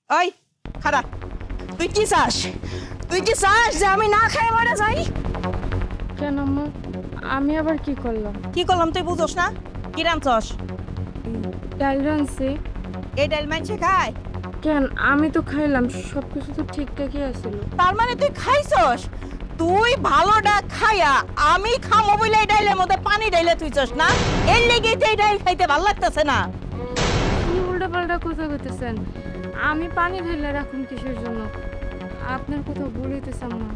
ওই খারাপ, তুই কি চাস? তুই কি চাস যে আমি না খাই মারা যাই? কেন আম্মা, আমি আবার কি করলাম? কি করলাম তুই বুঝোস না? কি রাঁধছস? ডাল রাঁধছি। এই ডাল মাইছে খায়? কেন, আমি তো খাইলাম, সবকিছু তো ঠিকঠাকই আছিল। তার মানে তুই খাইছস? তুই ভালোটা খাইয়া আমি খামো বলে এই ডাইলের মধ্যে পানি ঢাইলে তুইছস না? এর লেগে তো এই ডাইল খাইতে ভালো লাগতেছে না। কি উল্টা পাল্টা কথা কইতেছেন? আমি পানি ঢেলে রাখুন কিসের জন্য? আপনার কথা ভুল হইতেছে আম্মা।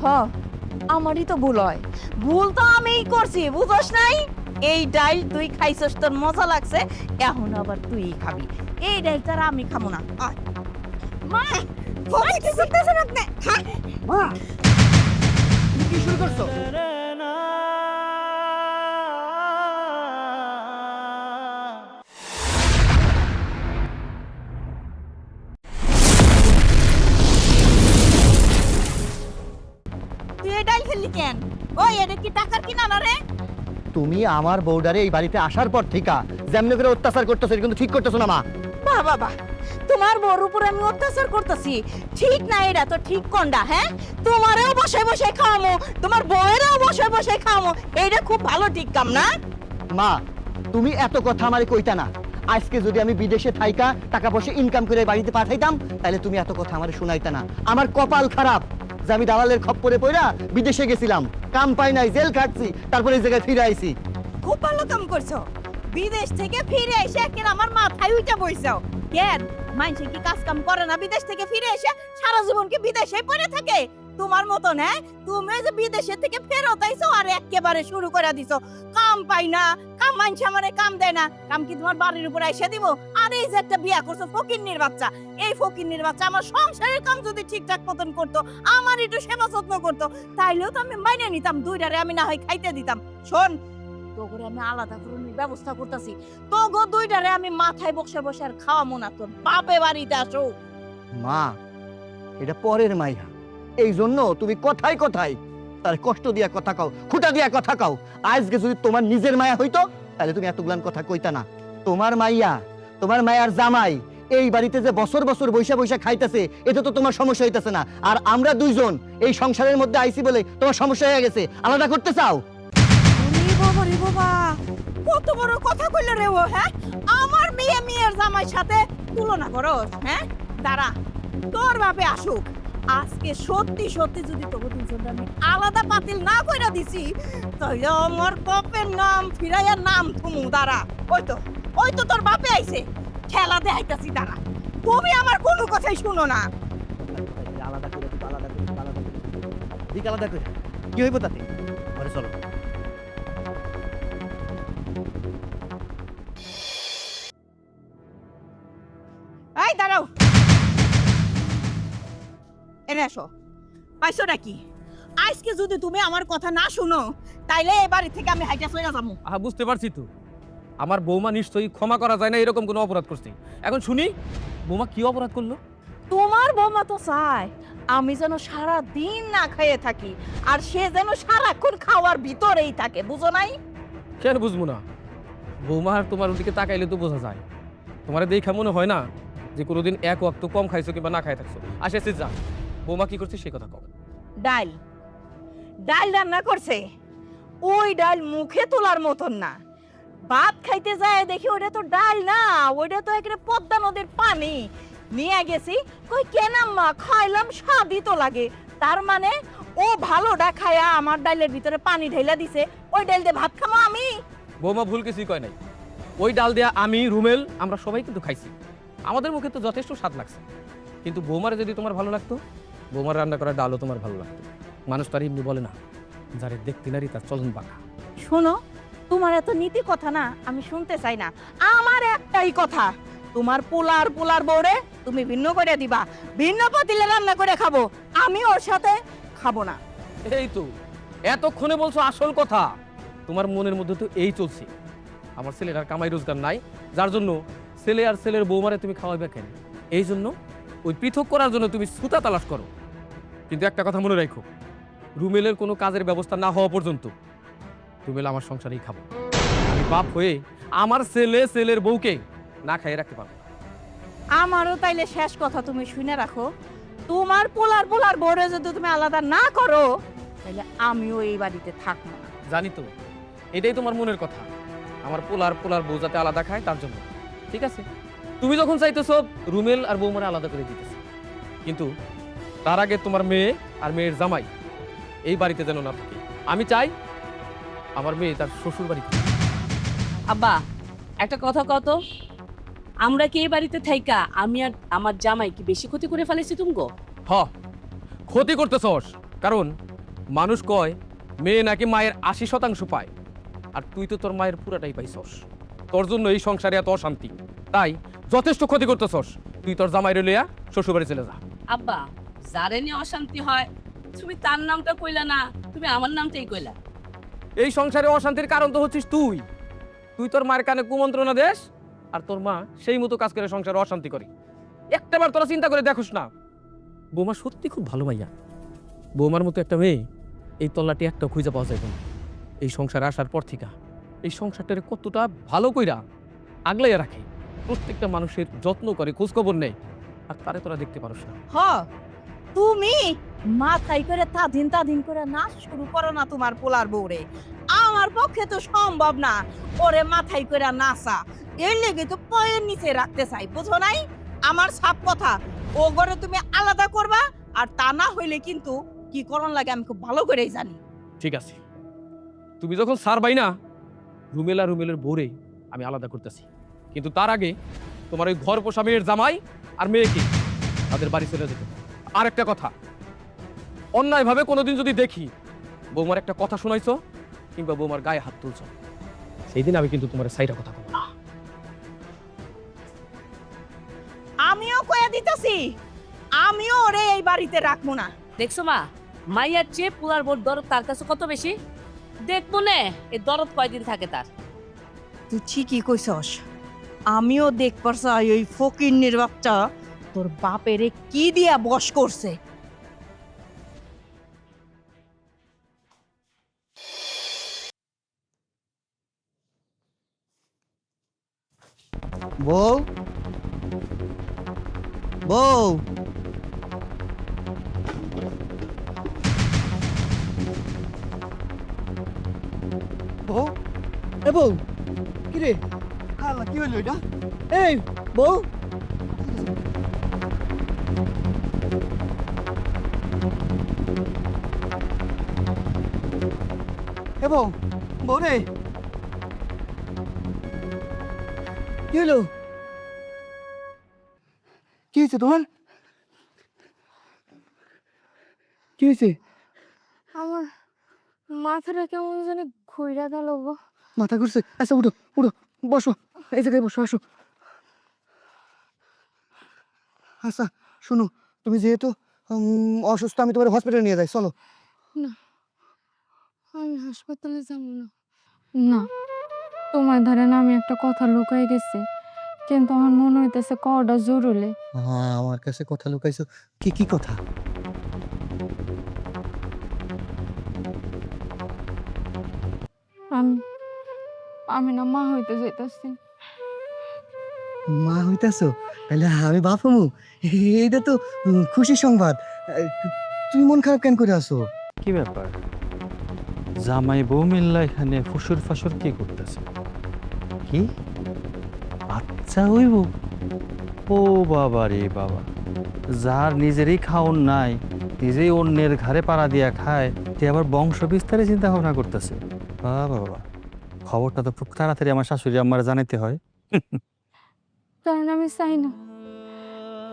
হ, আমারই তো ভুল হয়। ভুল তো আমিই করছি, বুঝছস নাই? এই ডাইল তুই খাইছস, তোর মজা লাগছে, এখন আবার তুই খাবি। এই ডাইল তার আমি খামো না। আয়। মা, ফোনে কি করতেছেন আপনি? হ্যাঁ? মা তুমি কি শুরু করছো? তুই এই ডাইল খেললি কেন? ওই এটা কি টাকার কিনা না রে? তুমি আমার বউডারে এই বাড়িতে আসার পর থেকে যেমনি করে অত্যাচার করতেছো এটা কিন্তু ঠিক করতেছো না মা। বাহ বাবা, তোমার বউর উপর আমি অত্যাচার করতেছি, ঠিক না? এটা তো ঠিক কোনটা? হ্যাঁ, তোমারও বসে বসে খাওয়ামো, তোমার বউয়েরও বসে বসে খাওয়ামো, এইটা খুব ভালো ঠিক কাম না? মা তুমি এত কথা আমারে কইতা না। আজকে যদি আমি বিদেশে থাইকা টাকা পয়সা ইনকাম করে বাড়িতে পাঠাইতাম তাহলে তুমি এত কথা আমারে শুনাইতা না। আমার কপাল খারাপ যে আমি দালালের খপ্পরে পড়া বিদেশে গেছিলাম, কাম পাই নাই, জেল খাটছি, তারপরে এই জায়গায় ফিরে আইছি। খুব ভালো কাম করছো। বিদেশ থেকে ফিরে এসে কেন আমার মাথায় উইটা বইছাও কেন? মাইনছে কি কাজ কাম করে না? বিদেশ থেকে ফিরে এসে সারা জীবন কি বিদেশে পড়ে থাকে তোমার মতন? হ্যাঁ, তুমি যে বিদেশে থেকে ফেরত আইছো আর একেবারে শুরু করে দিছো কাম পাই না, কাম মাইনছে আমারে কাম দেয় না, কাম কি তোমার বাড়ির উপর এসে দিব? আর এই যে একটা বিয়া করছো ফকিন্নির বাচ্চা, এই ফকিন্নির বাচ্চা আমার সংসারের কাম যদি ঠিকঠাক মতন করতো, আমার একটু সেবা যত্ন করতো, তাইলেও তো আমি মাইনে নিতাম, দুইটারে আমি না হয় খাইতে দিতাম। শোন, তোগরে আমি আলাদা করে ব্যবস্থা করতেছি, তোগো দুইটারে আমি মাথায় বসে বসে আর খাওয়াবো না, তোর বাপে বাড়িতে আসো। মা এটা পরের মাইয়া, এই জন্য তুমি কথায় কথায় তার কষ্ট দিয়া কথা কও, খুঁটা দিয়া কথা কও। আজকে যদি তোমার নিজের মায়া হইতো তাহলে তুমি এতগুলান কথা কইতা না। তোমার মাইয়া, তোমার মায়ার জামাই এই বাড়িতে যে বছর বছর বৈশা বৈশা খাইতেছে, এটা তো তোমার সমস্যা হইতেছে না। আর আমরা দুইজন এই সংসারের মধ্যে আইছি বলে তোমার সমস্যা হয়ে গেছে, আলাদা করতে চাও? রে বাবা রে বাবা, কত বড় কথা কইল রে ও! হ্যাঁ, আমার মেয়ে মেয়ের জামাইর সাথে তুলনা করস? হ্যাঁ, দাঁড়া, তোর বাপে আসুক। আজকে সত্যি সত্যি যদি তোকে দুজনটা আমি আলাদা পাতিল না কইরা দিছি, তাইলে আমার বাপের নাম ফিরাইয়া নাম থুমু। দাঁড়া, ওই তো তোর বাপে আইছে, খেলা দেখাইতাছি। দাঁড়া, তুমি আমার কোনো কথাই শুনো না। আলাদা করে দিক, আলাদা করে দিক, আলাদা করে দিক, আলাদা করে কি হইব তাতে? ঘরে চলো। এই দাঁড়াও, এনে আসো। পাইছো নাকি? আজকে যদি তুমি আমার কথা না শুনো তাইলে এই বাড়ি থেকে আমি হাইটা চলে যাবো। বুঝতে পারছি তো, আমার বৌমা নিশ্চয়ই ক্ষমা করা যায় না এরকম কোনো অপরাধ করছে। এখন শুনি বৌমা কি অপরাধ করলো? তোমার বৌমা তো চায় আমি যেন সারা দিন না খেয়ে থাকি, আর সে যেন সারাক্ষণ খাওয়ার ভিতরেই থাকে, বুঝো নাই? কেন বুঝবো না? বৌমা আর তোমার ওদিকে তাকাইলে তো বোঝা যায়। তোমার দেখা মনে হয় না যে কোনোদিন এক ওয়াক্ত কম খাইছো কিংবা না খাই থাকছো। আসে যা, বৌমা কি করছে সে কথা কও। ডাল ডাল রান্না করছে, ওই ডাল মুখে তোলার মতন না। ভাত খাইতে যায় দেখি ওটা তো ডাল না, ওইটা তো একেবারে পদ্মা নদীর পানি। নিয়ে গেছি, কই কেন আম্মা, খাইলাম স্বাদই তো লাগে। তার মানে ও ভালোটা খায়া আমার ডালের ভিতরে পানি ঢেলা দিছে, ওই ডাল দিয়ে ভাত খামো আমি? বৌমা ভুল কিছুই কয় নাই। ওই ডাল দেয়া আমি, রুমেল, আমরা সবাই কিন্তু খাইছি। আমাদের মুখে তো যথেষ্ট স্বাদ লাগছে। কিন্তু বৌমারে যদি তোমার ভালো লাগতো, বৌমার রান্না করা ডালও তোমার ভালো লাগতো। মানুষ তার এমনি বলে না, যারে দেখতে নারী তার চলন বাঁকা। শোনো, তোমার এত নীতি কথা না আমি শুনতে চাই না। আমার একটাই কথা, তোমার পোলার বউরে তুমি ভিন্ন করে দিবা, ভিন্ন পাতিলে রান্না করে খাবো, আমি ওর সাথে খাবো না। এই তো এতক্ষণে বলছো আসল কথা। তোমার মনের মধ্যে তো এই চলছে, আমার ছেলের আর কামাই রোজগার নাই, যার জন্য ছেলে আর ছেলের বৌমারে তুমি খাওয়াবে কেন? এই জন্য ওই পৃথক করার জন্য তুমি সুতা তালাশ করো। কিন্তু একটা কথা মনে রাখো, রুমেলের কোনো কাজের ব্যবস্থা না হওয়া পর্যন্ত রুমেল আমার সংসারেই খাবো। আমি বাপ হয়ে আমার ছেলের বউকে না খাইয়ে রাখতে পারবো। আমারও তাইলে শেষ কথা তুমি শুনে রাখো, তোমার পোলার পোলার বউরে যদি তুমি আলাদা না করো তাহলে আমিও এই বাড়িতে থাকবো না। জানি তো, এটাই তোমার মনের কথা, আমার পোলার পোলার বউ যাতে আলাদা খায় তার জন্য। ঠিক আছে, তুমি যখন চাইতেছো রুমেল আর বৌমারে আলাদা করে দিতেছে, কিন্তু তার আগে তোমার মেয়ে আর মেয়ের জামাই এই বাড়িতে যেন না থাকে। আমি চাই আমার মেয়ে তার শ্বশুর বাড়িতে। আব্বা একটা কথা কত, আমরা কি এই বাড়িতে থাইকা আমি আর আমার জামাই কি বেশি ক্ষতি করে ফেলেছি তুমগো? হ, ক্ষতি করতেছস, কারণ মানুষ কয় মেয়ে নাকি মায়ের 80% পায়, আর তুই তো তোর মায়ের পুরাটাই পাইছস। তোর জন্য এই সংসারে এত অশান্তি, তাই যথেষ্ট ক্ষতি করতেছস। তুই তোর জামাইরে লইয়া শ্বশুর বাড়ি চলে যা। আব্বা যারে নিয়ে অশান্তি হয় তুমি তার নামটা কইলা না, তুমি আমার নামটাই কইলা। এই সংসারে অশান্তির কারণ তো হচ্ছিস তুই। তুই তোর মায়ের কানে কুমন্ত্রণা দেস, আর তোর মা সেই মতো কাজ করে সংসারে অশান্তি করে। একটাবার তোরা চিন্তা করে দেখোস না, বৌমা সত্যি খুব ভালো মাইয়া। বৌমার মতো একটা মেয়ে এই তল্লাটি একটা খুঁজে পাওয়া যাবে না। এই সংসারে আসার পর থেকে এই সংসারটারে কতটা ভালো কইরা আগলাইয়া রাখে, প্রত্যেকটা মানুষের যত্ন করে, খোঁজখবর নেয়, আর তারে তোরা দেখতে পারোস না। হ, তুমি মাথায় করে তাদিন করে নাচ শুরু করো না তোমার পোলার বউরে। আমার পক্ষে তো সম্ভব না ওরে মাথায় করে নাচা, এর লেগে তো পায়ের নিচে রাখতে চাই, বুঝো নাই? আমার সাপ কথা, ও ঘরে তুমি আলাদা করবা, আর তা না হইলে কিন্তু কি করণ লাগে আমি খুব ভালো করেই জানি। ঠিক আছে, তুমি যখন সারবাই না, রুমেলা রুমেলের বোরে আমি আলাদা করতেছি, কিন্তু তার আগে তোমার ওই ঘর পোষা মেয়ের জামাই আর মেয়েকে তাদের বাড়ি চলে যেতে। আর একটা কথা, অন্যায়ভাবে কোনোদিন যদি দেখি বৌমার একটা কথা শোনাইছো কিংবা বৌমার গায়ে হাত তুলছো, সেই দিন আমি কিন্তু তোমার সাইডা কথা বলবো না। আমিও কয়ে দিতেছি, আমিও ওরে এই বাড়িতে রাখবো না। দেখছো মা, মাইয়ার চেয়ে পুলার বোর দরদ তার কাছে কত বেশি। দেখবো নে এই দরদ কয়দিন থাকে তার। তুই ঠিকই কইছস, আমিও দেখবার চাই ওই ফকিন্নির বাচ্চা তোর বাপেরে কি দিয়া বশ করছে। বউ, বউ, বউ, এ বউ, কি রে? আল্লাহ, কি হইলো এটা? এই বউ, এ বউ, বউ রে, কি হলো? কি হয়েছে তোমার? কি হয়েছে? আমার মাথাটা কেমন জানি ঘুইরা গেল গো। মাথা ঘুরছে? আচ্ছা উঠো, উঠো, বসো, এই জায়গায় বসো, আসো। আচ্ছা শুনো, তুমি যেহেতু অসুস্থ, আমি তোমার হসপিটালে নিয়ে যাই, চলো। না, আমি হাসপাতালে যাব না। না, তোমার ধারে না আমি একটা কথা লুকাই গেছি, কিন্তু আমার মনে হইতেছে কটা জরুরি। হ্যাঁ, আমার কাছে কথা লুকাইছো? কি কি কথা? আমি আমি না মা হইতে যাইতাছি। মা হইতাছো? তাহলে আমি বাপ হমু? এইটা তো খুশি সংবাদ। তুমি মন খারাপ কেন করে আছো? কি ব্যাপার, জামাই বউ মিল্লা এখানে ফুসুর ফাসুর কি করতেছে? কি বাচ্চা হইব? ও বাবা রে বাবা, যার নিজেরই খাওন নাই, নিজেই অন্যের ঘরে পাড়া দিয়া খায়, সে আবার বংশ বিস্তারে চিন্তা ভাবনা করতেছে। বাবা বাবা, খবরটা তো খুব তাড়াতাড়ি আমার শাশুড়ি আমার জানাইতে হয়। কারণ আমি চাই না,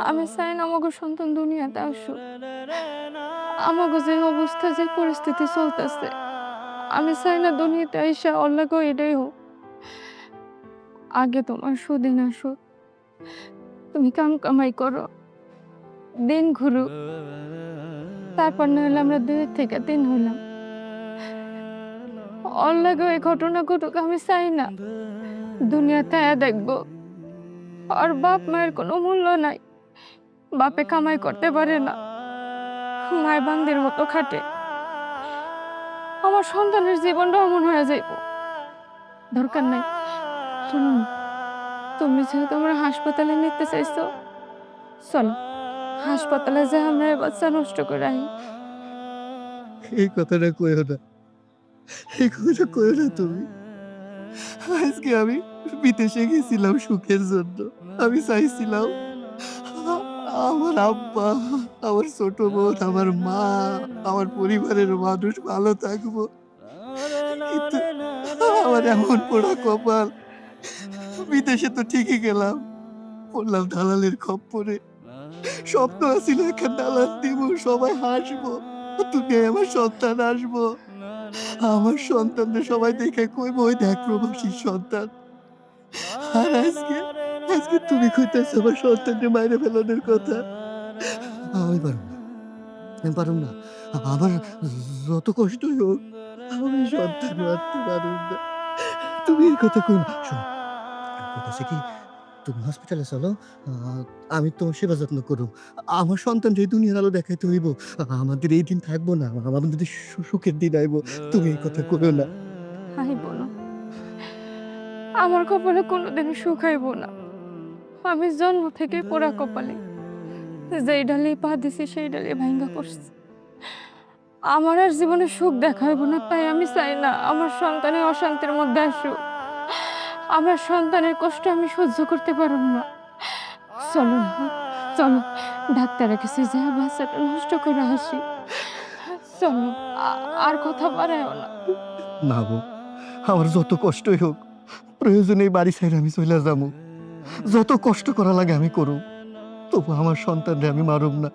আমি চাই না আমাকে সন্তান দুনিয়াতে আসুক। আমাকে যে অবস্থা, যে পরিস্থিতি চলতেছে, আমি চাই না দুনিয়াতে আইসা অল্লাগো এটাই হোক। আগে তোমার সুদিন আসুক, তুমি কাম কামাই করো, দিন ঘুরুক, তারপর না হলে আমরা 2 থেকে 3 হইলাম। অল্লাগো এই ঘটনা ঘটুক আমি চাই না। দুনিয়াতে দেখবো আর বাপ মায়ের কোনো মূল্য নাই, বাপে কামাই করতে পারে না, মায়ের বান্দির মতো খাটে। আমার সন্তানের জীবনটা অমন হয়ে যাইব। দরকার নাই, শুনুন, তুমি যেহেতু আমার হাসপাতালে নিতে চাইছো, চলো হাসপাতালে যে আমরা এ বাচ্চা নষ্ট করে আই। এই কথাটা কইও না, এই কথাটা কইও না তুমি। আজকে আমি বিদেশে গেছিলাম সুখের জন্য। আমি চাইছিলাম আমার আব্বা, আমার ছোট বোন, আমার মা, আমার পরিবারের মানুষ ভালো থাকবো, কিন্তু আমার এমন পোড়া কপাল। বিদেশে তো ঠিকই গেলাম, পড়লাম দালালের খপ্পরে। স্বপ্ন ছিল একটা দালাল দিব, সবাই হাসবো, তুমি আমার সন্তান আসবো, আমার সন্তানদের সবাই দেখে কইবো ওই দেখ প্রবাসীর সন্তান। আর আজকে আজকে তুমি কইতেছো আমার সন্তানকে মাইরে ফেলানোর কথা। আমি পারব না, আমি পারব না। আমার যত কষ্টই হোক আমি সন্তান মারতে পারব না। তুমি এই কথা কই না। শোনো, আমি কইতাছি কি, তুমি হসপিটালে চলো, আমি তোমার সেবা যত্ন করব। আমার সন্তান যে দুনিয়ার আলো দেখাইতে হইব, আমাদের এই দিন থাকবো না, আমাদের সুখের দিন আইব। তুমি এই কথা কইও না। আইব না, আমার কপালে কোনোদিন সুখ আইব না। আমি জন্ম থেকে পোড়া কপালে, যেই ডালে পা দিছি সেই ডালে ভাঙ্গা পড়ছি। আমার আর জীবনে সুখ দেখা হইব না, তাই আমি চাই না আমার সন্তানের অশান্তির মধ্যে আসুক। আমার সন্তানের কষ্ট আমি সহ্য করতে পারব না। চলো না, চলো ডাক্তারের কাছে যা বাচ্চাটা নষ্ট করে আসি। চলো, আর কথা বাড়াইও না। না গো, আমার যত কষ্টই হোক প্রয়োজনে এই বাড়ি ছাইরে আমি চলে যাবো। যত কষ্ট করা লাগে আমি করব, তবু আমার সন্তানরে আমি মারব না।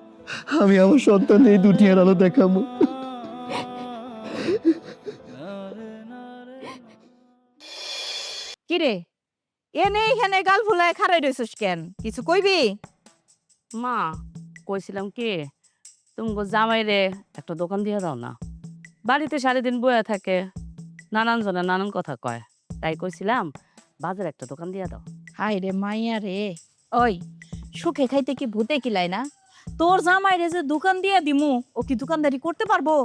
আমি আমার সন্তান এই দুনিয়ার আলো দেখাবো। কিরে, এনে এখানে গাল ফুলায় খাড়াই রইছিস কেন? কিছু কইবি? মা, কইছিলাম কি, তুমি জামাইরে একটা দোকান দিয়ে দাও না। বাড়িতে সারাদিন বয়া থাকে, নানান জনে নানান কথা কয়, তাই কইছিলাম বাজারে একটা দোকান দিয়ে দাও। হাই রে মাইয়া রে, ওই সুখে খাইতে কি ভূতে কিলাই না? তোর জামাই রে যে দোকান দিয়ে দিমু, ও কি দোকানদারি করতে পারবো?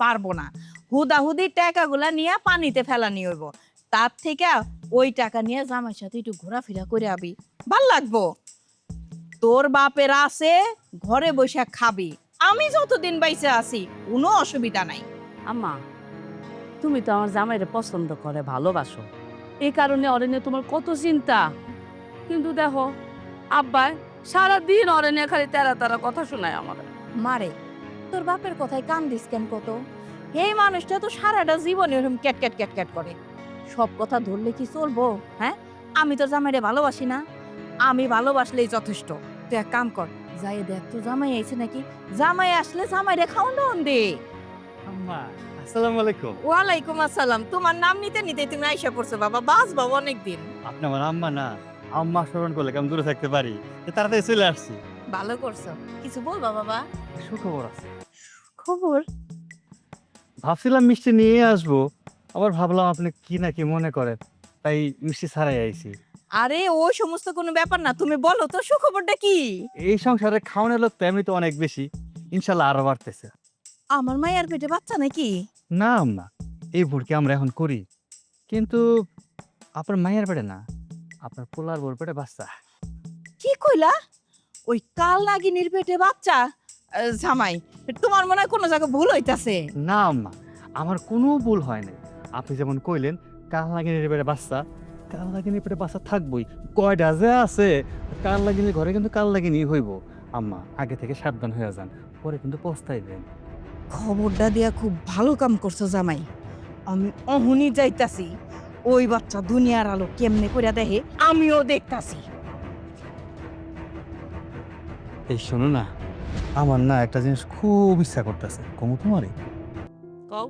পারবো না। হুদাহুদি টাকাগুলা নিয়ে পানিতে ফেলানি হইব। তার থেকে ওই টাকা নিয়ে জামাইয়ের সাথে একটু ঘোরাফেরা করে আবি, ভাল লাগবো। তোর বাপের আছে, ঘরে বসে খাবি। আমি যতদিন বাইসে আছি কোনো অসুবিধা নাই। আম্মা, তুমি তো আমার জামাইরে পছন্দ করে, ভালোবাসো, এই কারণে ওরে নিয়ে তোমার কত চিন্তা। কিন্তু দেখো আব্বাই সারাদিন ওরে নিয়ে খালি তেরা তেরা কথা শোনায় আমার। মারে, তোর বাপের কথায় কান দিস কেন কত? এই মানুষটা তো সারাটা জীবন এরকম ক্যাট ক্যাট ক্যাট ক্যাট করে। সব কথা ধরলে কি চলবো? হ্যাঁ, আমি তো জামাইরে ভালোবাসি না? আমি ভালোবাসলেই যথেষ্ট। তুই এক কাম কর, যাই দেখ তো জামাই আইছে নাকি। জামাই আসলে জামাইরে খাওয়ান দে। আম্মা, আসসালামু আলাইকুম। ওয়ালাইকুম আসসালাম। তোমার নাম নিতে নিতে তুমি আইসা পড়ছো বাবা, বাস বাবা অনেকদিন। আপনি আমার আম্মা না, আম্মা স্মরণ করলে কেমন দূরে থাকতে পারি, তাড়াতাড়ি চলে আসছি। ভালো করছো। কিছু বলবা বাবা? সুখবর আছে। খবর? ভাবছিলাম মিষ্টি নিয়ে আসবো, আবার ভাবলাম আপনি কি না কি মনে করেন, তাই মিষ্টি ছাড়াই আইছি। আরে ওই সমস্ত কোনো ব্যাপার না, তুমি বলো তো সুখবরটা কি? এই সংসারে খাওয়ানোর লোক তো এমনি তো অনেক বেশি, ইনশাল্লাহ আরো বাড়তেছে। আমার মায়ের পেটে বাচ্চা নাকি? না আম্মা, এই ভুলকে আমরা এখন করি, কিন্তু আপনার মায়ের পেটে না, আপনার পোলার বোর পেটে বাচ্চা। কি কইলা? ওই কাল নাগিনীর পেটে বাচ্চা? জামাই, তোমার মনে হয় কোনো জায়গায় ভুল হইতাছে। না আম্মা, আমার কোনো ভুল হয় নাই। আপনি যেমন কইলেন কাল লাগিনীর পেটে বাচ্চা, কাল লাগিনীর পেটে বাচ্চা থাকবই। কয়টা যে আছে, কাল লাগিনীর ঘরে কিন্তু কাল লাগিনী হইব। আম্মা, আগে থেকে সাবধান হয়ে যান, পরে কিন্তু পস্তাইবেন। খবরটা দিয়া খুব ভালো কাম করছো জামাই। আমি অহনি যাইতাছি, ওই বাচ্চা দুনিয়ার আলো কেমনে কইরা দেখে আমিও দেখতাছি। এই শোনো না, আমার না একটা জিনিস খুব ইচ্ছা করতেছে, কমু তোমারে। কও।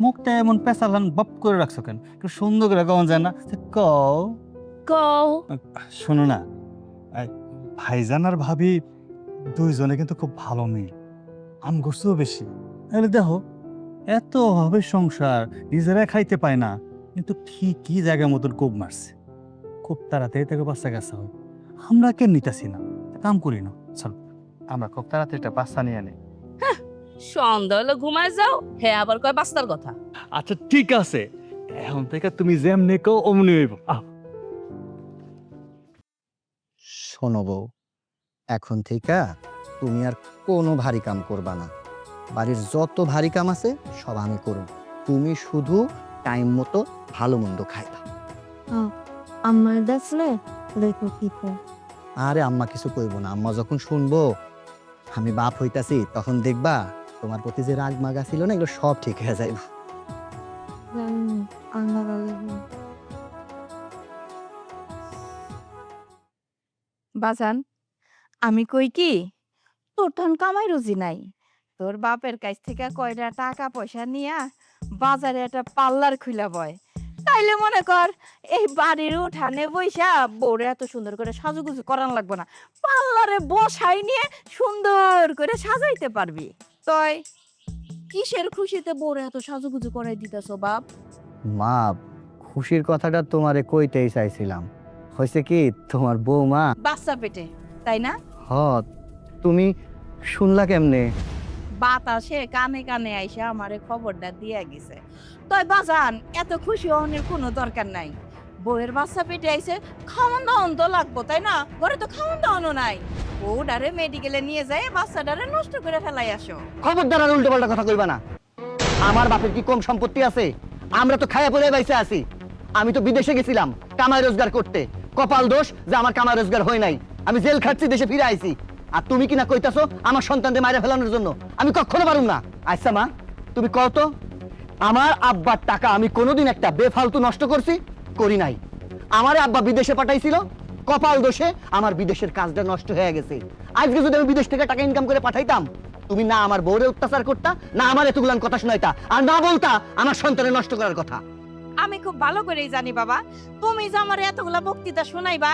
মুখটা এমন পেঁচালান বাপ করে রাখছো কেন? একটু সুন্দর করে কমন যায় না? কও। কও। শোনো না, ভাইজান আর ভাবি দুইজনে কিন্তু খুব ভালো মেয়ে, আম করছেও বেশি। তাহলে দেখো, এত অভাবের সংসার, নিজেরা খাইতে পায় না, কিন্তু ঠিকই জায়গা মতন কোপ মারছে। খুব তাড়াতাড়ি তাকে বাচ্চা কাচ্চা হয়। আমরা কেন নিতেছি না? কাম করি না, চল আমরা খুব তাড়াতাড়ি একটা বাচ্চা নিয়ে আনি। সন্ধ্যা হলে ঘুমায় যাও, হ্যাঁ আবার কয় বাস্তার কথা। আচ্ছা ঠিক আছে, এখন থেকে তুমি যেমনি কও অমনি হইব। শোনো বউ, এখন থেকে তুমি আর কোনো ভারী কাম করবা না। বাড়ির যত ভারী কাম আছে সব আমি করব। তুমি শুধু টাইম মতো ভালো মন্দ খাইবা। আমার দেখলে দেখো কি কো। আরে আম্মা কিছু কইব না। আম্মা যখন শুনবো আমি বাপ হইতাছি, তখন দেখবা তোমার প্রতি যে রাগ মাগা ছিল না, এগুলো সব ঠিক হয়ে যাইব। বাজান, আমি কই কি, তোর তখন কামাই রুজি নাই। তোর বাপের কাছ থেকে কয়টা টাকা পয়সা নিয়া বাজারে একটা পার্লার খুলা বয়, তাইলে মনে কর এই বাড়ির উঠানে বইসা বউরে এত সুন্দর করে সাজুগুজু করান লাগবে না, পার্লারে বসাই নিয়ে সুন্দর করে সাজাইতে পারবি। তই কিসের খুশিতে বউরে এত সাজুগুজু করাই দিতেছ বাপ? মা, খুশির কথাটা তোমারে কইতেই চাইছিলাম। হয়েছে কি, তোমার বৌমা বাচ্চা পেটে, তাই না? হ, তুমি শুনলা কেমনে? বাতাসে কানে কানে আইসা আমারে খবরটা দিয়া গেছে। তই বাজান, এত খুশি হওয়ার কোনো দরকার নাই। বউয়ের বাচ্চা পেটে আইছে, খাওয়ান দাওয়ান তো লাগবো, তাই না? ঘরে তো খাওয়ান দাওয়ানও নাই। বউডারে মেডিকেলে নিয়ে যায় বাচ্চাটারে নষ্ট করে ফেলাই আসো। খবরদার আর উল্টো পাল্টা কথা কইবা না। আমার বাপের কি কম সম্পত্তি আছে? আমরা তো খায়া পড়ে বাইসে আছি। আমি তো বিদেশে গেছিলাম কামাই রোজগার করতে। কপাল দোষ যে আমার কামাই রোজগার হয় নাই। আমি জেল খাচ্ছি, দেশে ফিরে আইছি। আর তুমি কিনা কইতাছো আমার সন্তানদের মাইরা ফেলানোর জন্য। আমি কখনো পারুম না। আচ্ছা মা, তুমি কও তো, আমার আব্বার টাকা আমি কোনোদিন একটা বেফালতু নষ্ট করছি? করি নাই। আমার আব্বা বিদেশে পাঠাইছিল, কপাল দোষে আমার বিদেশের কাজটা নষ্ট হয়ে গেছে। আজকে যদি আমি বিদেশ থেকে টাকা ইনকাম করে পাঠাইতাম, তুমি না আমার বউরে অত্যাচার করতা, না আমার এতগুলান কথা শোনাইতা, আর না বলতা আমার সন্তানের নষ্ট করার কথা। আমি খুব ভালো করেই জানি বাবা, তুমি যে আমার এতগুলা বক্তৃতা শোনাইবা,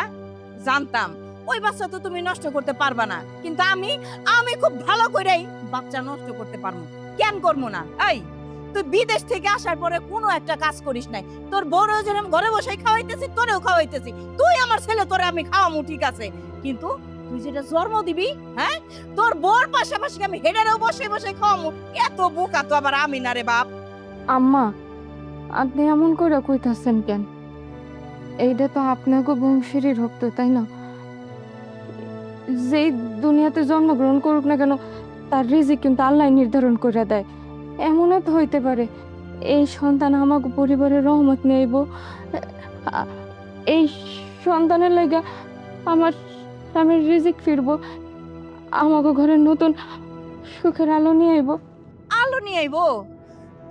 জানতাম ওই বাচ্চা তো তুমি নষ্ট করতে পারবা না, কিন্তু আমি খুব ভালো করেই বাচ্চা নষ্ট করতে পারবো। কেন করবো না? এই তুই বিদেশ থেকে আসার পরে কোনো একটা কাজ করিস নাই। তোর বড় যেরকম ঘরে বসে খাওয়াইতেছি, তোরেও খাওয়াইতেছি। তুই আমার ছেলে, তোরে আমি খাওয়ামু ঠিক আছে, কিন্তু তুই যেটা জন্ম দিবি, হ্যাঁ, তোর বোর পাশাপাশি আমি হেডারেও বসে বসে খাওয়ামু। এত বোকা তো আবার আমি না রে বাপ। আম্মা, আপনি এমন করে কইতাছেন কেন? এইটা তো আপনাকে বংশেরই রক্ত, তাই না? যেই দুনিয়াতে জন্মগ্রহণ করুক না কেন, তার রিজিক কিন্তু আল্লাহ নির্ধারণ করে দেয়। এমনও তো হইতে পারে এই সন্তান আমাকে পরিবারের রহমত নেইব, এই সন্তানের লাগা আমার স্বামীর রিজিক ফিরবো, আমাকে ঘরের নতুন সুখের আলো নিয়ে আইব। আলো নিয়ে আইবো?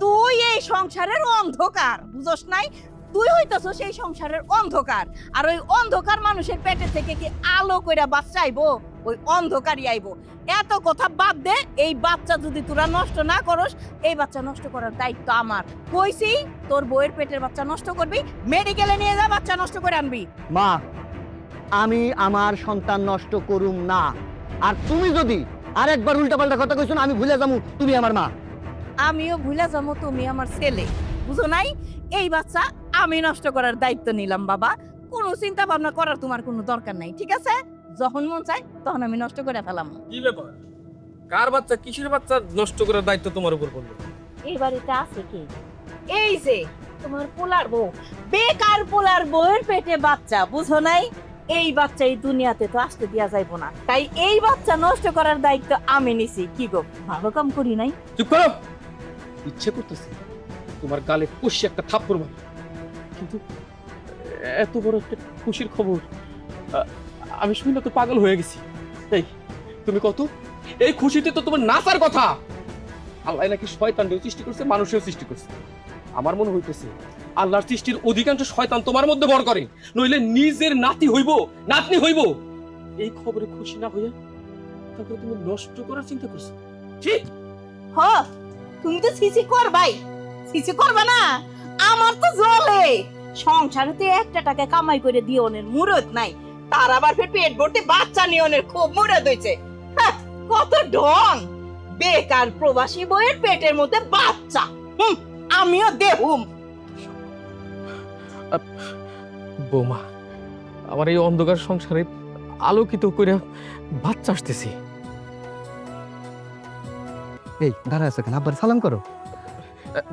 তুই এই সংসারের অন্ধকার, বুঝছ নাই? তুই হইতাছ সেই সংসারের অন্ধকার। আর ওই অন্ধকার মানুষের পেটে থেকে কি আলো কইরা বাচ্চা আইবো? ওই অন্ধকারই আইবো। এত কথা বাদ দে। এই বাচ্চা যদি তোরা নষ্ট না করস, এই বাচ্চা নষ্ট করার দায়িত্ব আমার। কইছি তোর বউয়ের পেটের বাচ্চা নষ্ট করবি, মেডিকেলে নিয়ে যা বাচ্চা নষ্ট করে আনবি। মা, আমি আমার সন্তান নষ্ট করুম না। আর তুমি যদি আরেকবার উল্টাপাল্টা কথা কইছো না, আমি ভুলে যাবো তুমি আমার মা। আমিও ভুলে যাবো তুমি আমার ছেলে, বুঝো নাই? এই বাচ্চা আমি নষ্ট করার দায়িত্ব নিলাম বাবা। কোনো চিন্তা ভাবনা করার তোমার কোনো দরকার নাই, ঠিক আছে? যখন মন চায় তখন আমি নষ্ট করে ফেলাম। কি ব্যাপার? কার বাচ্চা, কিসের বাচ্চা নষ্ট করার দায়িত্ব তোমার উপর পড়লো? এই বাড়িতে আছে কি? এই যে তোমার পোলার বউ, বেকার পোলার বউয়ের পেটে বাচ্চা, বুঝো নাই? এই বাচ্চা এই দুনিয়াতে তো আসতে দেয়া যাইবো না, তাই এই বাচ্চা নষ্ট করার দায়িত্ব আমি নিছি। কি গো, ভালো কাম করি নাই? চুপ করো। ইচ্ছে করতেছে তোমার গালে কষে একটা থাপ্পড় মারি, কিন্তু এত বড় একটা খুশির খবর আমি শুনে তো পাগল হয়ে গেছি। এই তুমি কত, এই খুশিতে তো তোমার নাচার কথা। আল্লাহ নাকি শয়তানকেও সৃষ্টি করছে, মানুষেও সৃষ্টি করছে। আমার মনে হইতেছে আল্লাহর সৃষ্টির অধিকাংশ শয়তান তোমার মধ্যে ভর করে, নইলে নিজের নাতি হইব, নাতনি হইব। এই খবরে খুশি না হইয়া তারপরে তুমি নষ্ট করার চিন্তা করছো। ঠিক হ, তুমি তো সিসি করবাই, সিসি করবে না? আমার তো জ্বলে। সংসারেতে একটা টাকা কামাই করে দিওনের মুরত নাই, তার আবার ফের পেট ভর্তি বাচ্চা নিওনের খুব মুরত হইছে। হ্যাঁ, কত ঢং! বেকার প্রবাসী বইয়ের পেটের মধ্যে বাচ্চা। আমিও দেহুম। বৌমা, আমার এই অন্ধকার সংসারে আলোকিত করে বাচ্চা আসতেছি। এই দাঁড়া আছো কেন? আব্বার সালাম করো।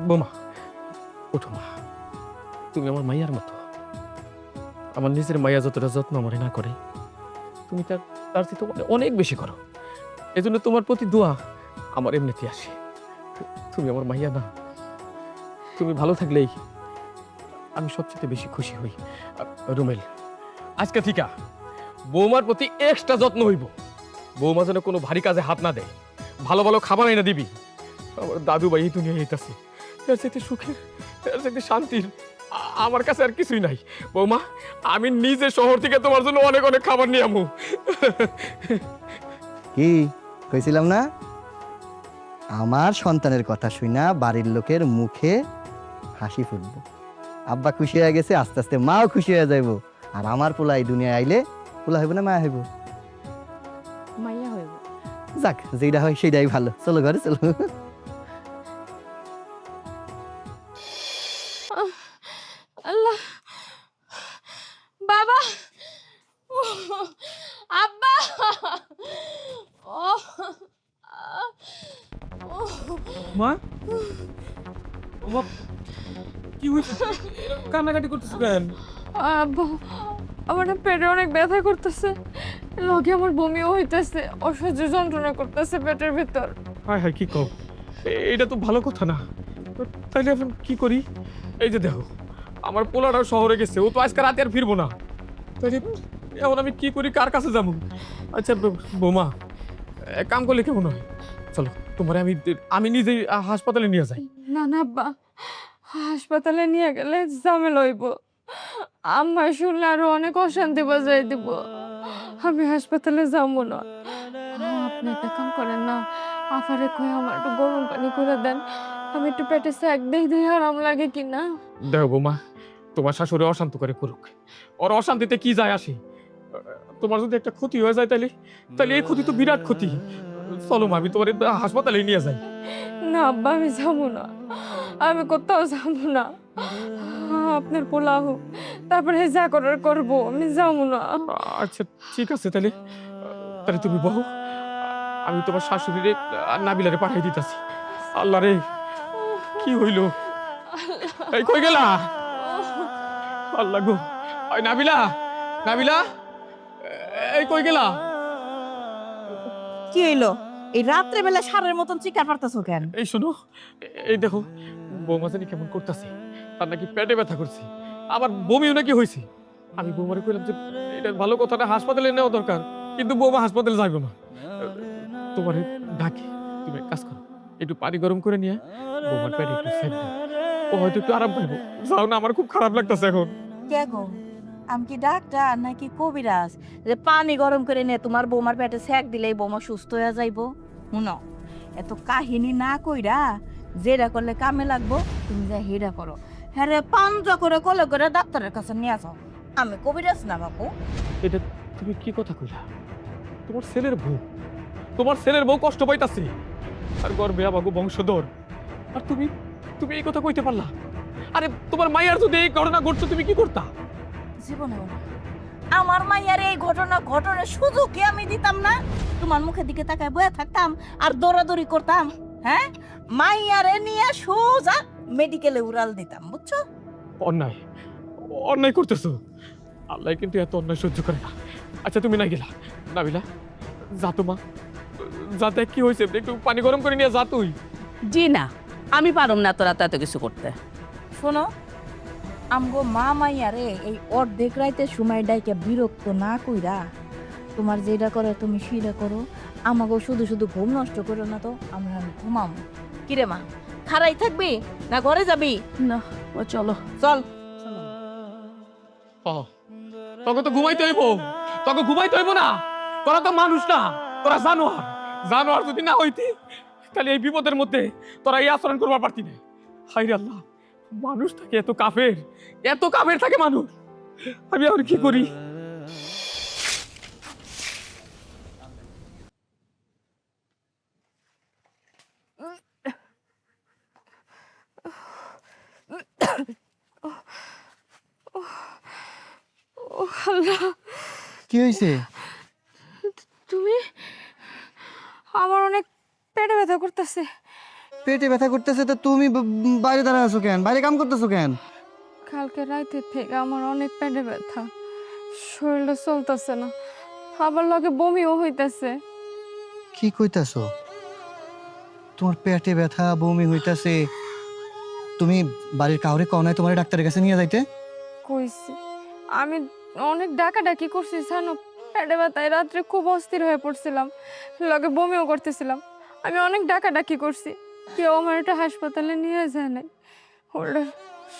বৌমা ওঠো মা, তুমি আমার মাইয়ার মতো। আমার নিজের মাইয়া যতটা যত্ন আমার না করে, তুমি তার চেয়ে তো অনেক বেশি করো। এজন্য তোমার প্রতি দোয়া আমার এমনিতেই আসে। তুমি আমার মাইয়া না, তুমি ভালো থাকলেই আমি সবচেয়ে বেশি খুশি হই। রুমেল, আজকে থেকে বৌমার প্রতি এক্সট্রা যত্ন হইব। বৌমা যেন কোনো ভারী কাজে হাত না দেয়, ভালো ভালো খাবার এনে দিবি। আমার দাদু ভাই এই দুনিয়ায় এইতাছে, এর চাইতে সুখের, এর চাইতে শান্তির আমার কাছে আর কিছুই নাই। বৌমা, আমি নিজে শহর থেকে তোমার জন্য অনেক অনেক খাবার নিয়ে আমু। কি কইছিলাম না, আমার সন্তানের কথা শুনা বাড়ির লোকের মুখে হাসি ফুটবো। আব্বা খুশি হয়ে গেছে, আস্তে আস্তে মাও খুশি হয়ে যাইব। আর আমার পোলা এই দুনিয়ায় আইলে পোলা হইব না মায়া হইব? মাইয়া হইব। যাক, যেটা হয় সেটাই ভালো। চলো ঘরে চলো। আল্লাহ, বাবা, আব্বা, মা, মা, কি হয়েছে? কান্নাকাটি করতেছ কেন? আব্বু, আমার না পেটে অনেক ব্যথা করতেছে, লগে আমার বমিও হইতেছে, অসহ্য যন্ত্রণা করতেছে পেটের ভিতর। হায় হায়, কি কও? এটা তো ভালো কথা না। তাইলে এখন কি করি? এই যে দেখো, আমার পোলাটাও শহরে গেছে, ও তো আজকে রাতে আর ফিরবো না। তাইলে এখন আমি কি করি, কার কাছে যাবো? আচ্ছা বৌমা, এক কাম করলে কেমন হয়? চলো, তোমার আমি নিজেই হাসপাতালে নিয়ে যাই। না না আব্বা, হাসপাতালে নিয়ে গেলে ঝামেলা হইব, আম্মা শুনলে আরো অনেক অশান্তি বাজাই দিব। আমি হাসপাতালে যাবো না। আপনি একটা কাম করেন না, আফারে কই আমার একটু গরম পানি করে দেন, আমি একটু পেটে সেক দেই আরাম লাগে কিনা। দেখো বৌমা, তোমার শাশুড়ি অশান্ত করে করুক, ওর অশান্তিতে কি যায় আসে? তোমার যদি একটা ক্ষতি হয়ে যায় তাহলে তাহলে এই ক্ষতি তো বিরাট ক্ষতি। চলো মা, আমি তোমার হাসপাতালে নিয়ে যাই। না আব্বা, আমি যাবো না, আমি কোথাও যাবো না। আপনার পোলাও তারপরে যা করার করবো, আমি যাবো না। আচ্ছা ঠিক আছে, তাহলে তাহলে তুমি বলো, আমি তোমার শাশুড়িরে আর নাবিলারে পাঠিয়ে দিতেছি। আল্লাহ রে, কি হইল? এই কই গেলা? আল্লাহ গো, ওই নাবিলা, নাবিলা, এই কই গেলা? কি হইলো? এই রাত্রে বেলা সারের মতন চিৎকার পারতাছো কেন? এই শোনো, এই দেখো বৌমা জানি কেমন করতেছে, তার নাকি পেটে ব্যথা করছে, আবার বমিও নাকি হয়েছে। আমি বৌমারে কইলাম যে এটা ভালো কথা না, হাসপাতালে নেওয়া দরকার, কিন্তু বৌমা হাসপাতালে যাইব না। তোমারে ডাকে, তুমি এক কাজ করো, একটু পানি গরম করে নিয়ে বৌমার পেটে একটু সেক দাও, ও হয়তো একটু আরাম পাইব। যাও না, আমার খুব খারাপ লাগতেছে এখন। কে গো, আমি কি ডাক্তার নাকি কবিরাজ যে পানি গরম করে নিয়ে তোমার বৌমার পেটে সেক দিলেই বৌমা সুস্থ হয়ে যাইবো? শুনো, এত কাহিনী না কইরা যেটা করলে কামে লাগবো তুমি যা হেরা করো। হ্যাঁ রে, পাঞ্জা করে কলে করে ডাক্তারের কাছে নিয়ে যাও। আমি কবিরাজ না বাবু। এটা তুমি কি কথা কইলা? তোমার ছেলের বউ, তোমার ছেলের বউ কষ্ট পাইতাছে, আর গর্বে আমাকে বংশধর, আর তুমি তুমি এই কথা কইতে পারলা? আরে তোমার মায়ের যদি এই ঘটনা ঘটতো তুমি কি করতা? জীবনে না, আমার মাইয়ার এই ঘটনার সুযোগই আমি দিতাম না। তোমার মুখের দিকে তাকায় বয়ে থাকতাম আর দৌড়াদৌড়ি করতাম। হ্যাঁ, মাইয়ারে নিয়ে সোজা মেডিকেলে উড়াল দিতাম, বুঝছো? অন্যায়, অন্যায় করতেছো। আল্লাহ কিন্তু এত অন্যায় সহ্য করে না। আচ্ছা তুমি না গেলা, নাবিলা, যা তো মা, যাতে কি হয়েছে একটু পানি গরম করে নিয়ে যা তুই। জি না, আমি পারুম না তোরা এত কিছু করতে। শোনো, আমগো মা মাইয়ারে এই অর্ধেক রাইতে সময় ডাইকে বিরক্ত না কইরা তোমার যেটা করে তুমি সেটা করো। আমাগো শুধু শুধু ঘুম নষ্ট করো না তো, আমি ঘুমাম। কিরে মা, খারাই থাকবি না ঘরে যাবি? না, ও চলো। চল। তোকে তো ঘুমাইতে হইব, তোকে ঘুমাইতে হইব না, তোরা তো মানুষ না, তোরা জানোয়ার। জানোয়ার যদি না হইতি তাহলে এই বিপদের মধ্যে তোরা এই আচরণ করবার পারতি না। হায় রে আল্লাহ, মানুষ থাকে এত কাফের, এত কাফের থাকে মানুষ। আমি আর কি করি? ও আল্লাহ, কি হয়েছে? তুমি, আমার অনেক পেটে ব্যথা করতেছে। পেটে ব্যথা করতেছে তো তুমি বাইরে দাঁড়ায় আছো কেন? বাইরে কাম করতেছো কেন? কালকে রাতে থেকে আমার অনেক পেটে ব্যথা, শরীরটা চলতেছে না, আবার লগে বমিও হইতাছে। কি কইতাছো? তোমার পেটে ব্যথা, বমি হইতাছে, তুমি বাড়ির কাউরে কও নাই তোমার ডাক্তারের কাছে নিয়ে যাইতে? কইছি, আমি অনেক ডাকাডাকি করছি জানো, পেটে ব্যথায় রাত্রে খুব অস্থির হয়ে পড়ছিলাম, লগে বমিও করতেছিলাম। আমি অনেক ডাকাডাকি করছি, কেউ আমার একটা হাসপাতালে নিয়ে যায় নাই। ওরা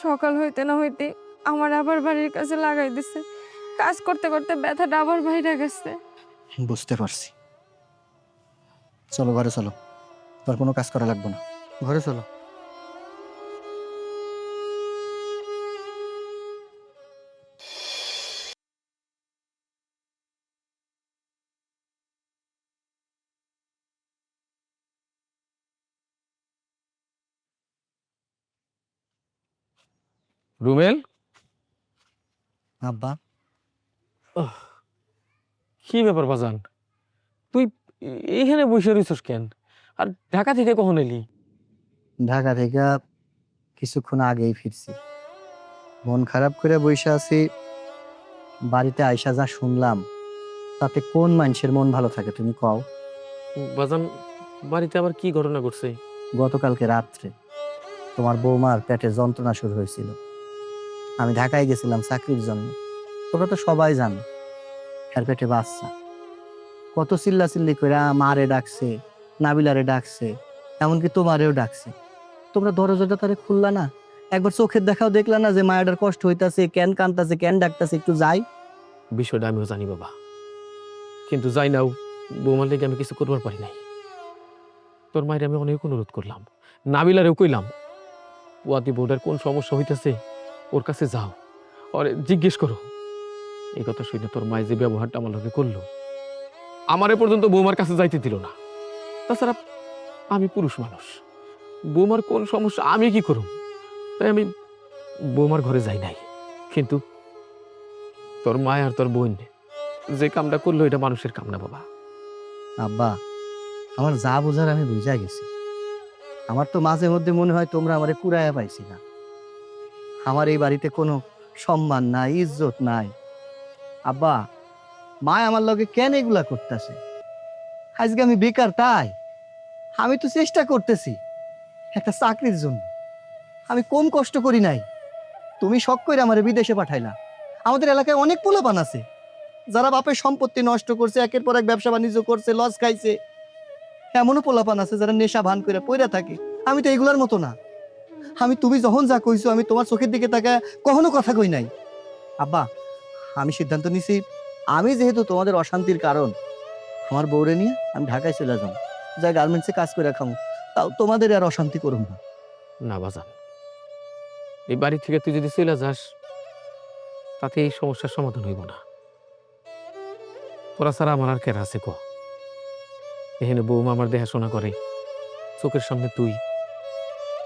সকাল হইতে না হইতে আমার আবার বাড়ির কাছে লাগাই দিছে। কাজ করতে করতে ব্যথাটা আবার বাইরে গেছে। বুঝতে পারছি। চলো ঘরে চলো, তোর কোনো কাজ করা লাগবে না, ঘরে চলো। রুমেল, আব্বা, কি ব্যাপার বাজান? তুই এইখানে বসে রইছস কেন? আর ঢাকা থেকে কখন এলি? ঢাকা থেকে কিছুক্ষণ আগেই ফিরছি। মন খারাপ করে বসে আছি, বাড়িতে আইসা যা শুনলাম তাতে কোন মানুষের মন ভালো থাকে তুমি কও? বাজান, বাড়িতে আবার কি ঘটনা ঘটছে? গতকালকে রাত্রে তোমার বৌমার পেটে যন্ত্রণা শুরু হয়েছিল। আমি ঢাকায় গেছিলাম চাকরির জন্য, তোমরা তো সবাই জানো। এর পেটে বাচ্চা, কত চিল্লাচিল্লি করে মারে ডাকছে, নাবিলারে ডাকছে, এমনকি তোমারেও ডাকছে। তোমরা দরজাটা তারে খুললা না, একবার চোখের দেখাও দেখলা না যে মায়াটার কষ্ট হইতাছে, কেন কান্তাছে, কেন ডাকতাছে, একটু যাই। বিষয়টা আমিও জানি বাবা, কিন্তু যাই নাও, বৌমার লেগে আমি কিছু করবার পারি নাই। তোর মায়ের আমি অনেক অনুরোধ করলাম, নাবিলারেও কইলাম, পুয়াতি বোর্ডের কোন সমস্যা হইতেছে ওর কাছে যাও, ওরে জিজ্ঞেস করো। এই কথা শুনে তোর মায়ের যে ব্যবহারটা আমার লগে করলো, আমারে পর্যন্ত বৌমার কাছে যাইতে দিল না। তাছাড়া আমি পুরুষ মানুষ, বৌমার কোন সমস্যা আমি কি করব? তাই আমি বৌমার ঘরে যাই নাই। কিন্তু তোর মায় আর তোর বোন যে কামটা করলো, এটা মানুষের কাম না বাবা। আব্বা, আমার যা বোঝার আমি বুঝা গেছি। আমার তো মাঝে মধ্যে মনে হয় তোমরা আমারে কুড়াইয়া পাইছি না। আমার এই বাড়িতে কোনো সম্মান নাই, ইজ্জত নাই। আব্বা, মা আমার লগে কেন এগুলা করতেছে? আজকে আমি বেকার, তাই আমি তো চেষ্টা করতেছি একটা চাকরির জন্য। আমি কম কষ্ট করি নাই। তুমি শখ করে আমারে বিদেশে পাঠাইলা। আমাদের এলাকায় অনেক পোলাপান আছে যারা বাপের সম্পত্তি নষ্ট করছে, একের পর এক ব্যবসা বাণিজ্য করছে, লস খাইছে। এমনও পোলাপান আছে যারা নেশা ভান করে পইরা থাকে। আমি তো এগুলার মতো না। তুমি যখন যা কইছো আমি তোমার চোখের দিকে তাকায় কখনো কথা কই নাই। আব্বা, আমি সিদ্ধান্ত নিছি, আমি যেহেতু তোমাদের অশান্তির কারণ, আমার বউরে নিয়ে আমি ঢাকায় চলে যাবো, যা গার্মেন্টসে কাজ করে খামো, তাও তোমাদের আর অশান্তি করুন না। না বাজান, এই বাড়ি থেকে তুই যদি চলে যাস, তাতে এই সমস্যার সমাধান হইব না। তোরা ছাড়া আমার আর কেরা আছে ক? এখানে বৌমা আমার দেখাশোনা করে, চোখের সামনে তুই।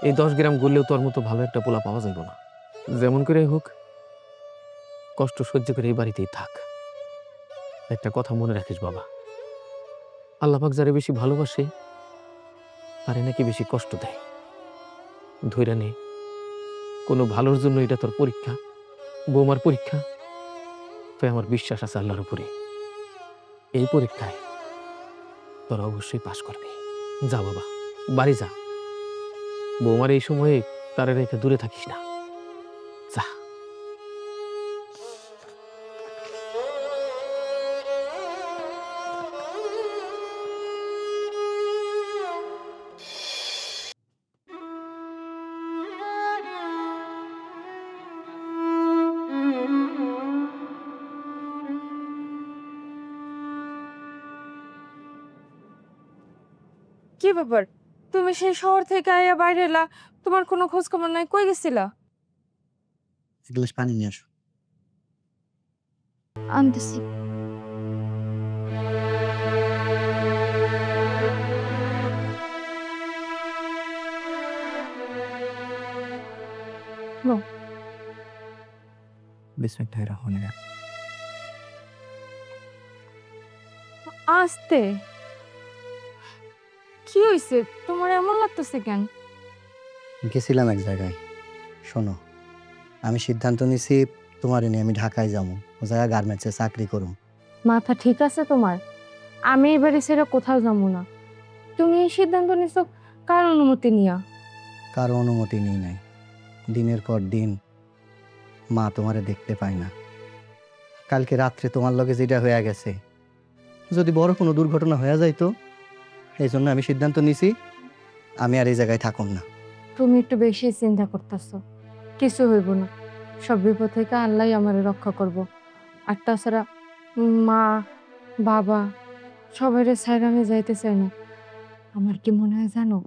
এই 10 গ্রাম গড়লেও তোর মতো ভালো একটা পোলা পাওয়া যাইব না। যেমন করে হোক কষ্ট সহ্য করে এই বাড়িতেই থাক। একটা কথা মনে রাখিস বাবা, আল্লাহ পাক যারে বেশি ভালোবাসে তারে নাকি বেশি কষ্ট দেয়। ধইরা নে, কোনো ভালোর জন্য এটা তোর পরীক্ষা, বৌমার পরীক্ষা। তাই আমার বিশ্বাস আছে আল্লাহর উপরে, এই পরীক্ষায় তোরা অবশ্যই পাশ করবি। যা বাবা, বাড়ি যা। বৌমার এই সময়ে তারে রেখে দূরে থাকিস না, যা। কি ব্যাপার, তুমি সেই শহর থেকে আইয়া বাইরে এলা, তোমার কোনো খোঁজ খবর নাই, কই গেছিলা? এক গ্লাস পানি নিয়ে আসো। আনতেছি। বিসমিল্লাহির রহমানির রহিম। আস্তে, কি হইছে তোমার, এমন লাগতেছে কেন? গেছিলাম এক জায়গায়, শোনো, আমি সিদ্ধান্ত নিছি তোমার নিয়ে আমি ঢাকায় যাবো, ও জায়গায় গার্মেন্টসে চাকরি করুম। মাথা ঠিক আছে তোমার? আমি এবারে ছেড়ে কোথাও যাবো না। তুমি এই সিদ্ধান্ত নিছো কার অনুমতি নিয়া? কারো অনুমতি নেই নাই। দিনের পর দিন মা তোমারে দেখতে পায় না। কালকে রাত্রে তোমার লগে যেটা হয়ে গেছে, যদি বড় কোনো দুর্ঘটনা হয়ে যায় তো, এই জন্য আমি সিদ্ধান্ত নিছি আমি আর এই জায়গায় থাকুম না। তুমি একটু বেশি চিন্তা করতেছো। কিছু হইব না, সব বিপদ থেকে আল্লাহ আমারে রক্ষা করব। আর তাছাড়া মা বাবা সবাই ছাইড়া আমি যাইতে চাই না। আমার কি মনে হয় জানো,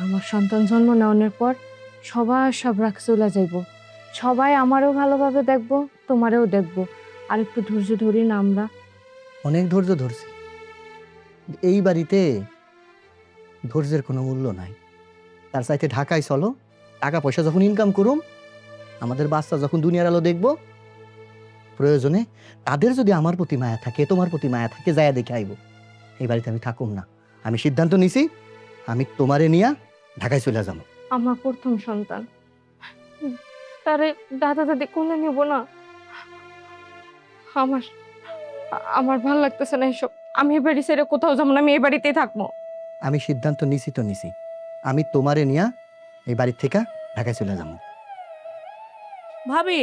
আমার সন্তান জন্ম নেওয়ার পর সবার সব রাগ চলে যাইব। সবাই আমারও ভালোভাবে দেখবো, তোমারেও দেখবো। আর একটু ধৈর্য ধরি না আমরা? অনেক ধৈর্য ধরছি। এই বাড়িতে ধৈর্যের কোনো মূল্য নাই। তার চাইতে ঢাকায় চলো, টাকা পয়সা যখন ইনকাম করুম, আমাদের বাচ্চা যখন দুনিয়ার আলো দেখবো, প্রয়োজনে তাদের যদি আমার প্রতি মায়া থাকে, তোমার প্রতি মায়া থাকে, যায়া দেখে আইব। এই বাড়িতে আমি থাকুম না। আমি সিদ্ধান্ত নিছি আমি তোমারে নিয়া ঢাকায় চলে যাবো। আমার প্রথম সন্তান, তারে দাদা দাদি কোলে নেব না? আমার আমার ভালো লাগতেছে না এসব। আমি এই বাড়ি ছেড়ে কোথাও যাবো না, আমি এই বাড়িতেই থাকবো। আমি সিদ্ধান্ত নিছি তো নিছি, আমি তোমারে নিয়া এই বাড়ির থেকে ঢাকায় চলে যাবো। ভাবি,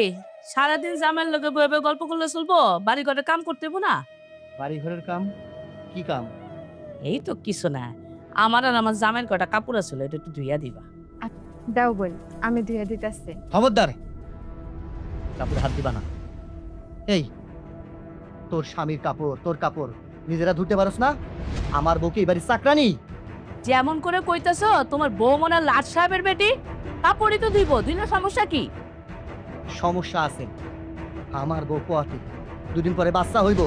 সারাদিন জামাইয়ের লগে বয়ে বয়ে গল্প করলে চলবো? বাড়ি ঘরে কাম করতে হইবো না? বাড়ি ঘরের কাম? কি কাম? এই তো কিছু না, আমার আর আমার জামাইয়ের কটা কাপড় আছিল, এটা একটু ধুইয়া দিবা। দাও বল, আমি ধুয়ে দিতেছি। খবরদার, কাপড়ে হাত দিবা না। এই, তোর স্বামীর কাপড়, তোর কাপড় নিজেরা ধুতে পারস না? আমার বউকে এই বাড়ির চাকরানি? যেমন করে কইতাছো, তোমার বউ মনে হয় লাট সাহেবের বেটি, কাপড়ই তো ধুইব, ধুইলে সমস্যা কি? সমস্যা আছে। আমার বউ পোয়াতি, দুদিন পরে বাচ্চা হইব।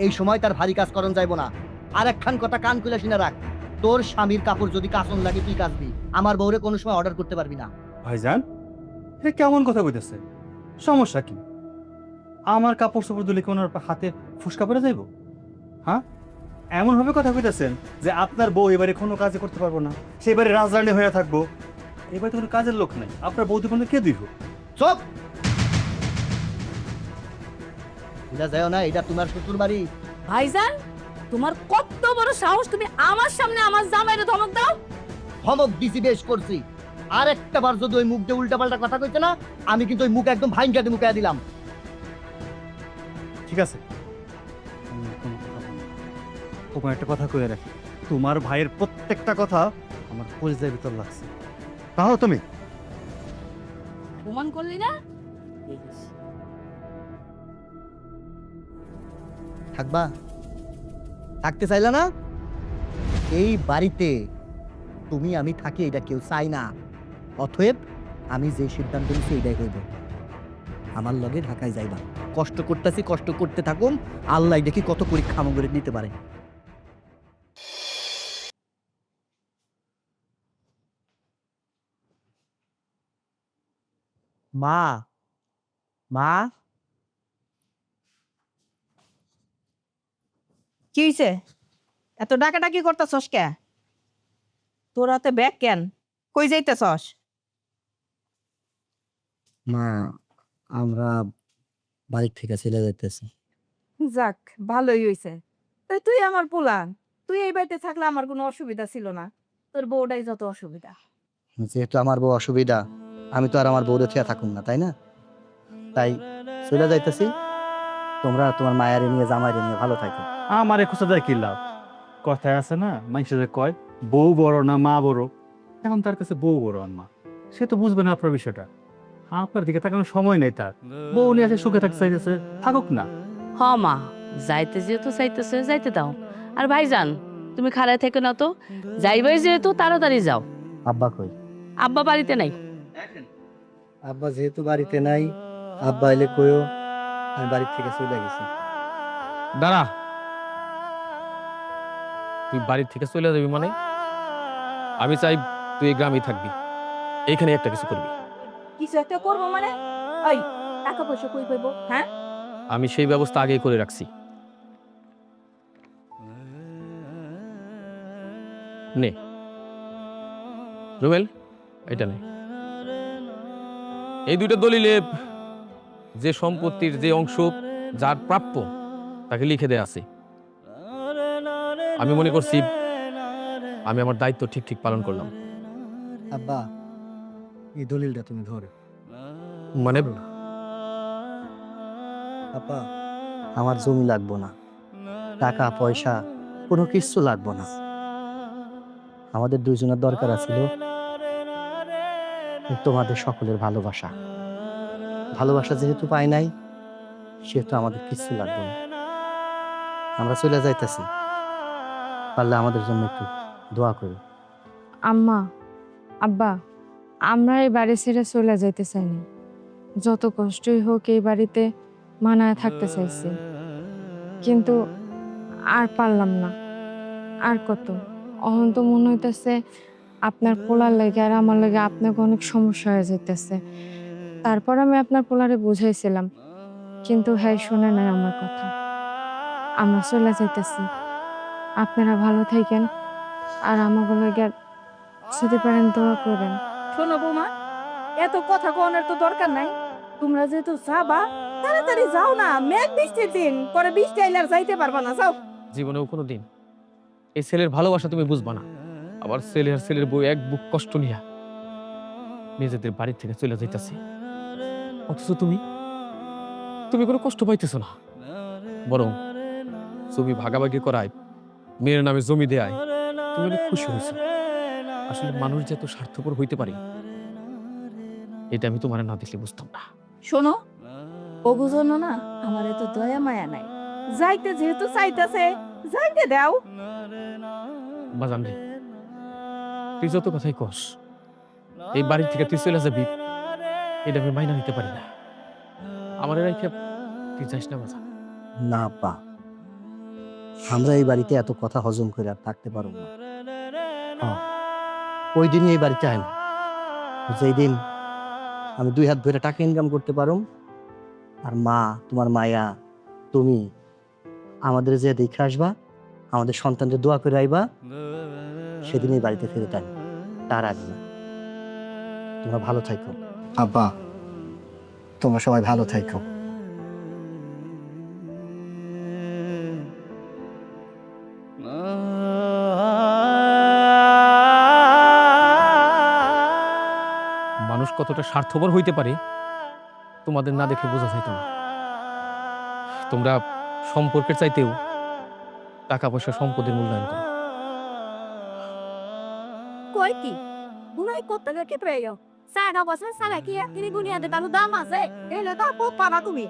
এই সময় তার ভারী কাজ করন যাইব না। আর একখান কথা কান খুলে শুনে রাখ, তোর স্বামীর কাপড় যদি কাচন লাগে তুই কাচবি, আমার বউরে কোনো সময় অর্ডার করতে পারবি না। ভাইজান, এটা কেমন কথা কইতেছে? সমস্যা কি? আমার কাপড় চোপড় দিলে কি ওনার হাতে ফুসকা পড়ে যাইব? হ্যাঁ, এমন ভাবে কথা কইতেছেন যে আপনার বউ এবারে কোনো কাজে করতে পারবো না, সেবারে রাজরানী হয়ে থাকবো। এবারে তো কোনো কাজের লোক নাই, আপনার বউ দোকানে কে দিব? চুপ! এটা যাও না, এটা তোমার শ্বশুর বাড়ি। ভাইজান, তোমার কত বড় সাহস, তুমি আমার সামনে আমার জামাইরে ধমক দাও? ধমক দিছি, বেশ করছি। আর একটা বার যদি ওই মুখ দিয়ে উল্টা পাল্টা কথা কইতে না, আমি কিন্তু ওই মুখ একদম ভাইঙ্গাতে মুখে দিলাম। ঠিক আছে, তোমার একটা কথা কয়ে রাখি, তোমার ভাইয়ের প্রত্যেকটা কথা আমার কলিজার ভিতর লাগছে। তাহলে তুমি প্রমাণ করলি না? থাকবা? থাকতে চাইলা না? এই বাড়িতে তুমি আমি থাকি এটা কেউ চাই না। অতএব আমি যে সিদ্ধান্ত নিচ্ছি এটাই করব। আমার লগে ঢাকায় যাইবা। কষ্ট করতেছি, কষ্ট করতে থাকুন। আল্লাহ দেখি কত পরীক্ষা আমাকে দিতে পারে। মা, মা, কি হইছে? এত ডাকাডাকি করতেছস কে? তোর হাতে ব্যাগ কেন? কই যাইতেছস? মা, আমরা বাড়ি থেকে চলে যাইতেছি। যাক, ভালোই হইছে। তুই আমার পোলা, তুই এই বাড়িতে থাকলে আমার কোনো অসুবিধা ছিল না। তোর বউটাই যত অসুবিধা। যেহেতু আমার বউ অসুবিধা, আমি তো আর আমার বউরে থিয়া থাকুন না, তাই না? তাই চলে যাইতেছি। তোমরা তোমার মায়ের নিয়ে জামাইরে নিয়ে ভালো থাকো। আমার খোঁজা যায় কি লাভ? কথায় আছে না, মানুষে যে কয় বউ বড় না মা বড়, এখন তার কাছে বউ বড় আর মা। সে তো বুঝবে না আপনার বিষয়টা। আপনার দিকে তাকানোর সময় নেই তার। বউ নিয়ে আসে সুখে থাকতে চাইতেছে, থাকুক না। হ মা, যাইতে যেহেতু চাইতেছে যাইতে দাও। আর ভাইজান, তুমি খাড়ায় থেকে না তো, যাইবাই যেহেতু তাড়াতাড়ি যাও। আব্বা কই? আব্বা বাড়িতে নাই। আব্বা যেহেতু বাড়িতে নাই, আব্বা এলে কইও আমি বাড়ি থেকে চলে গেছি। দাঁড়া, তুই বাড়ির থেকে চলে যাবি মানে? আমি চাই তুই এই গ্রামেই থাকবি, এইখানে একটা কিছু করবি। কিছু একটা করবো মানে? এই টাকা পয়সা কই পাইবো? হ্যাঁ, আমি সেই ব্যবস্থা আগেই করে রাখছি। নে রুবেল, এটা নে। এই দুইটা দলিলে যে সম্পত্তির যে অংশ যার প্রাপ্য, তাকে লিখে দেয়া আছে। আমি মনে করছি আমি আমার দায়িত্ব ঠিক ঠিক পালন করলাম। আব্বা, এই দলিলটা তুমি ধরো। মানে আব্বা, আমার জমি লাগবো না, টাকা পয়সা কোনো কিছু লাগবো না। আমাদের দুইজনের দরকার ছিল তোমাদের সকলের ভালোবাসা। ভালোবাসা যেহেতু পাই নাই, সেহেতু আমাদের কিছু লাগবে না। আমরা চলে যাইতেছি, পারলে আমাদের জন্য একটু দোয়া করো। আম্মা, আব্বা, আমরা এই বাড়ি ছেড়ে চলে যেতে চাইনি। যত কষ্টই হোক এই বাড়িতে মানায় থাকতে চাইছি, কিন্তু আর পারলাম না। আর কত, অহন তো মনে হইতেছে আপনার পোলার লেগে আর আমার লেগে আপনাকে অনেক সমস্যা হয়ে যাইতেছে। তারপর আমি আপনার পোলারে বুঝাইছিলাম, কিন্তু হ্যাঁ শুনে নাই আমার কথা। আমরা চলে যাইতেছি, আপনারা ভালো থাকেন আর আমাকে লেগে যদি পারেন দোয়া করেন। শোনো বৌমা, এত কথা কোনের তো দরকার নাই। তোমরা যেহেতু যাবা, তাড়াতাড়ি যাও না। মেঘ বৃষ্টির দিন, পরে বৃষ্টি আইলে আর যাইতে পারবা না। যাও। জীবনেও কোনো দিন এই ছেলের ভালোবাসা তুমি বুঝবা না। আবার ছেলে আর ছেলের বউ এক বুক কষ্ট নিয়া নিজেদের বাড়ি থেকে চলে যাইতেছে, অথচ তুমি তুমি কোনো কষ্ট পাইতেছো না। বরং জমি ভাগাভাগি করায়, মেয়ের নামে জমি দেয়, তুমি অনেক খুশি হয়েছো। আসলে মানুষ যে এত স্বার্থপর হইতে পারে, এটা আমি তোমার না দেখলে বুঝতাম না। শোনো, ও বুঝনো না, আমার এত দয়া মায়া নাই। যাইতে যেহেতু চাইতেছে, যাইতে দাও। বাজান রে, তুই যত কথাই কস, এই বাড়ি থেকে তুই চলে যাবি, এটা আমি মাইনা নিতে পারি না। আমার রেখে তুই যাইস না বাজান। না আব্বা, আমরা এই বাড়িতে এত কথা হজম করে আর থাকতে পারবো না। হ্যাঁ, ওই দিনই এই বাড়িতে আইন, যেই দিন আমি 2 হাত ধরে টাকা ইনকাম করতে পারো, আর মা, তোমার মায়া, তুমি আমাদের যে দেখে আসবা, আমাদের সন্তানদের দোয়া করে আইবা, সেদিন এই বাড়িতে ফেরত আনি, তার আগে না। তোমরা ভালো থাকো আব্বা, তোমরা সবাই ভালো থাকো। মানুষ কতটা স্বার্থপর হইতে পারে তোমাদের না দেখে বোঝা যাইত না। তোমরা সম্পর্কের চাইতেও টাকা পয়সা সম্পদের মূল্যায়ন করো। কই কি বুড়াই কত টাকা কে পেয়ে সারা বছর সারা কি একদিন গুনিয়াতে তার দাম আছে। এলে তো পাবা তুমি।